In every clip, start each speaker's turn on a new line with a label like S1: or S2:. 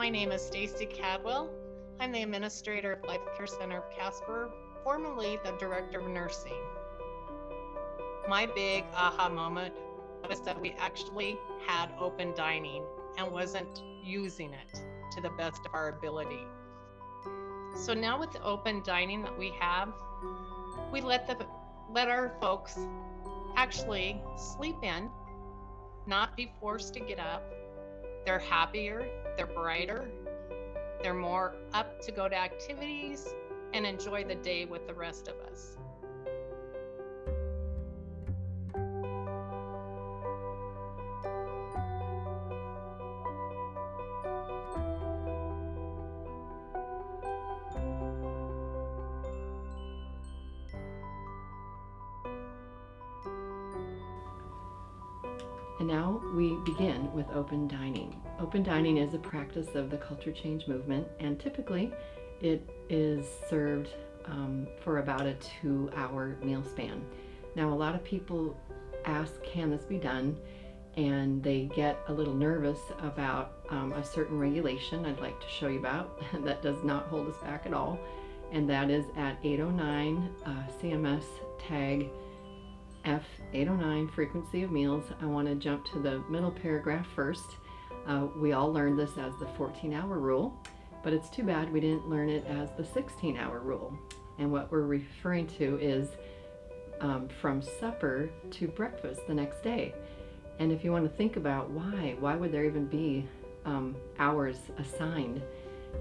S1: My name is Stacy Cadwell. I'm the administrator of Care Center of Casper, formerly the director of nursing. My big aha moment was that we actually had open dining and wasn't using it to the best of our ability. So now with the open dining that we have, we let our folks actually sleep in, not be forced to get up. They're happier, they're brighter, they're more up to go to activities and enjoy the day with the rest of us.
S2: And now we begin with open dining. Open dining is a practice of the culture change movement, and typically it is served for about a 2-hour meal span. Now, a lot of people ask, can this be done? And they get a little nervous about a certain regulation I'd like to show you about that does not hold us back at all, and that is at 809 CMS tag F809, frequency of meals. I want to jump to the middle paragraph first. We all learned this as the 14-hour rule, but it's too bad we didn't learn it as the 16-hour rule. And what we're referring to is from supper to breakfast the next day. And if you want to think about why would there even be hours assigned?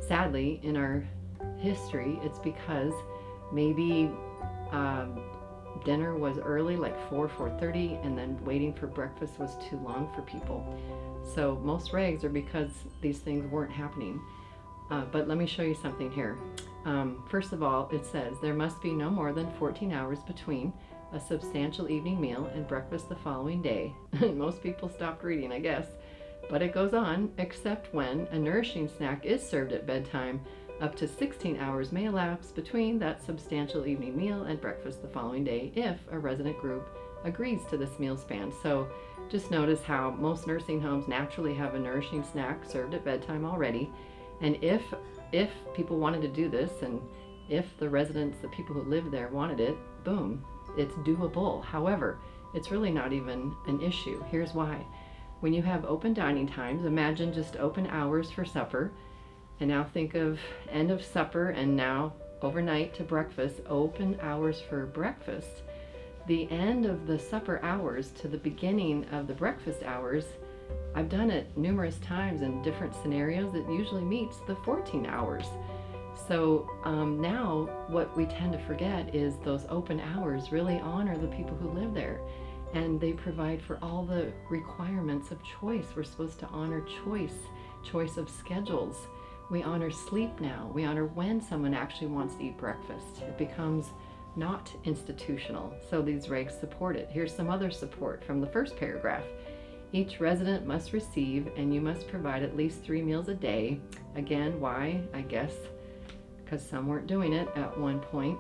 S2: Sadly, in our history, it's because maybe dinner was early, like 4:30, and then waiting for breakfast was too long for people. So most regs are because these things weren't happening. But let me show you something here. First of all, it says there must be no more than 14 hours between a substantial evening meal and breakfast the following day. Most people stopped reading, I guess. But it goes on, except when a nourishing snack is served at bedtime. Up to 16 hours may elapse between that substantial evening meal and breakfast the following day if a resident group agrees to this meal span. So just notice how most nursing homes naturally have a nourishing snack served at bedtime already. And if people wanted to do this, and if the residents, the people who live there wanted it, boom, it's doable. However, it's really not even an issue. Here's why. When you have open dining times, imagine just open hours for supper. And now think of end of supper and now overnight to breakfast, open hours for breakfast. The end of the supper hours to the beginning of the breakfast hours, I've done it numerous times in different scenarios. It usually meets the 14 hours. So now what we tend to forget is those open hours really honor the people who live there. And they provide for all the requirements of choice. We're supposed to honor choice of schedules. We honor sleep now. We honor when someone actually wants to eat breakfast. It becomes not institutional. So these regs support it. Here's some other support from the first paragraph. Each resident must receive, and you must provide at least 3 meals a day. Again, why? I guess because some weren't doing it at one point.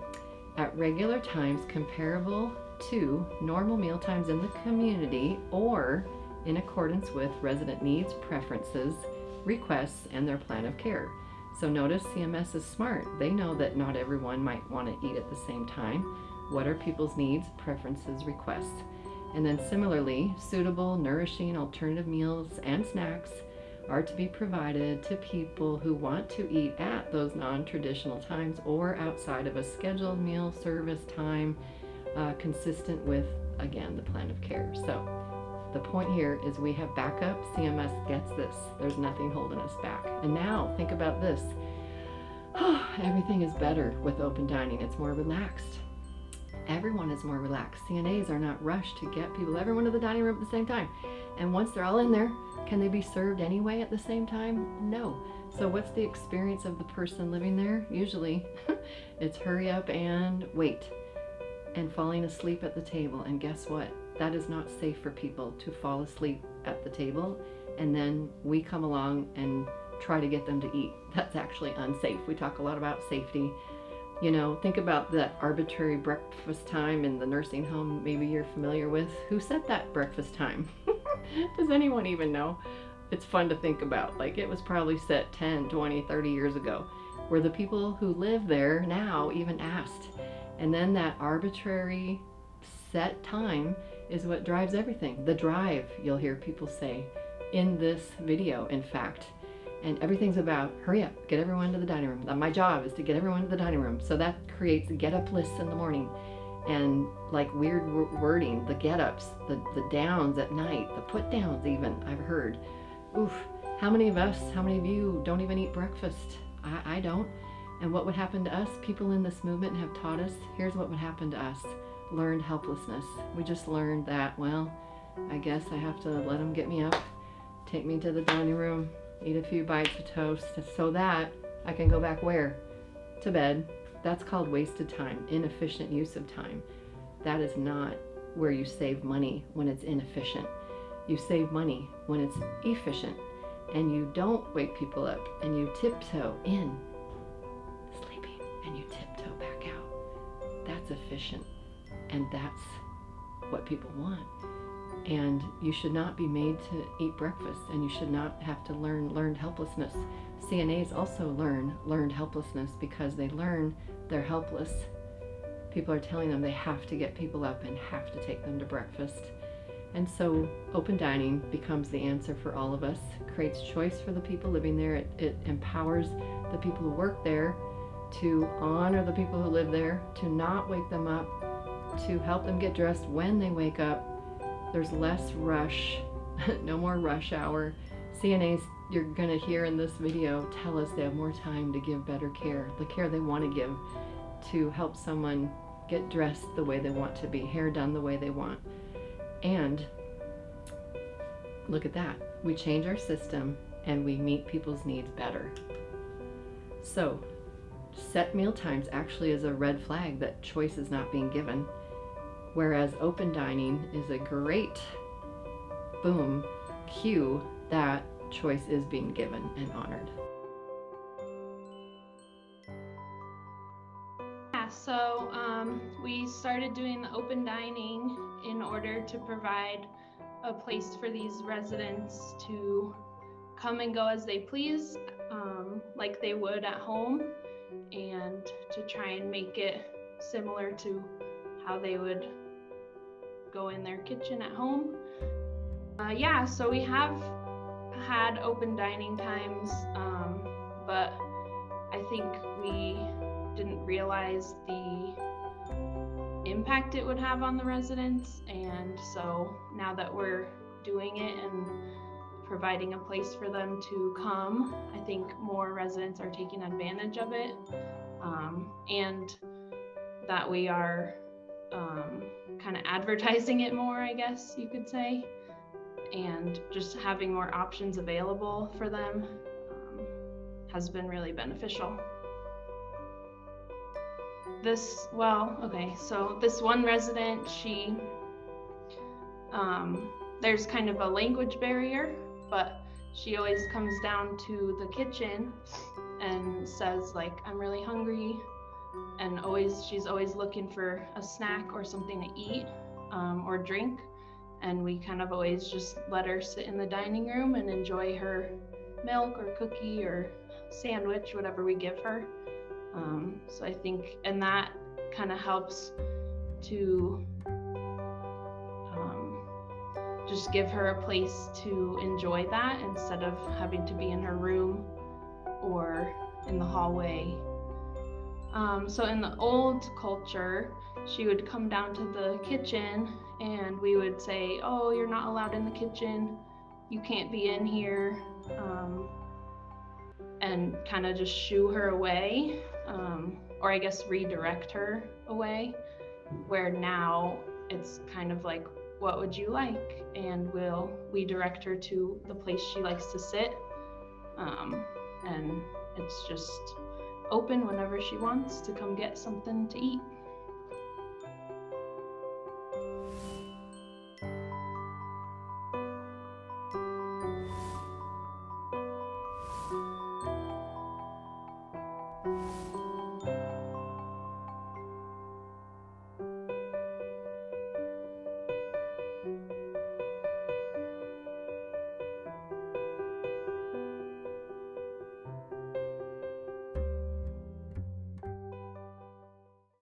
S2: At regular times comparable to normal meal times in the community or in accordance with resident needs, preferences, requests, and their plan of care. So notice CMS is smart. They know that not everyone might want to eat at the same time. What are people's needs, preferences, requests? And then similarly, suitable, nourishing alternative meals and snacks are to be provided to people who want to eat at those non-traditional times or outside of a scheduled meal service time, consistent with, again, the plan of care. So the point here is we have backup. CMS gets this. There's nothing holding us back. And now think about this. Everything is better with open dining. It's more relaxed. Everyone is more relaxed. CNAs are not rushed to get everyone to the dining room at the same time. And once they're all in there, can they be served anyway at the same time? No. So what's the experience of the person living there? Usually it's hurry up and wait and falling asleep at the table. And guess what? That is not safe for people to fall asleep at the table and then we come along and try to get them to eat. That's actually unsafe. We talk a lot about safety. You know, think about that arbitrary breakfast time in the nursing home maybe you're familiar with. Who set that breakfast time? Does anyone even know? it's fun to think about. Like, it was probably set 10, 20, 30 years ago, where the people who live there now even asked. And then that arbitrary set time is what drives everything. The drive, you'll hear people say in this video, in fact. And everything's about, hurry up, get everyone to the dining room. My job is to get everyone to the dining room. So that creates get up lists in the morning, and like weird wording, the get ups, the downs at night, the put downs even, I've heard. Oof, how many of you don't even eat breakfast? I don't. And what would happen to us? People in this movement have taught us, here's what would happen to us. Learned helplessness. We just learned that, well, I guess I have to let them get me up, take me to the dining room, eat a few bites of toast, so that I can go back where? To bed. That's called wasted time, inefficient use of time. That is not where you save money when it's inefficient. You save money when it's efficient, and you don't wake people up, and you tiptoe in, sleeping, and you tiptoe back out. That's efficient, and that's what people want. And you should not be made to eat breakfast, and you should not have to learn learned helplessness. CNAs also learn learned helplessness because they learn they're helpless. People are telling them they have to get people up and have to take them to breakfast. And so open dining becomes the answer for all of us, creates choice for the people living there. It empowers the people who work there to honor the people who live there, to not wake them up, to help them get dressed when they wake up. There's less rush, no more rush hour. CNAs, you're gonna hear in this video, tell us they have more time to give better care, the care they want to give, to help someone get dressed the way they want to be, hair done the way they want. And look at that, we change our system and we meet people's needs better. So set meal times actually is a red flag that choice is not being given, whereas open dining is a great boom cue that choice is being given and honored.
S3: Yeah, so we started doing the open dining in order to provide a place for these residents to come and go as they please, like they would at home, and to try and make it similar to how they would go in their kitchen at home. Yeah, so we have had open dining times, but I think we didn't realize the impact it would have on the residents, and so now that we're doing it and providing a place for them to come, I think more residents are taking advantage of it, and that we are kind of advertising it more, I guess you could say, and just having more options available for them has been really beneficial. So this one resident, she, there's kind of a language barrier, but she always comes down to the kitchen and says, like, I'm really hungry, and she's always looking for a snack or something to eat or drink, and we kind of always just let her sit in the dining room and enjoy her milk or cookie or sandwich, whatever we give her. So I think, and that kind of helps to just give her a place to enjoy that instead of having to be in her room or in the hallway. So in the old culture, she would come down to the kitchen and we would say, oh, you're not allowed in the kitchen, you can't be in here, and kind of just shoo her away, or I guess redirect her away, where now it's kind of like, what would you like? And we direct her to the place she likes to sit, and it's just open whenever she wants to come get something to eat.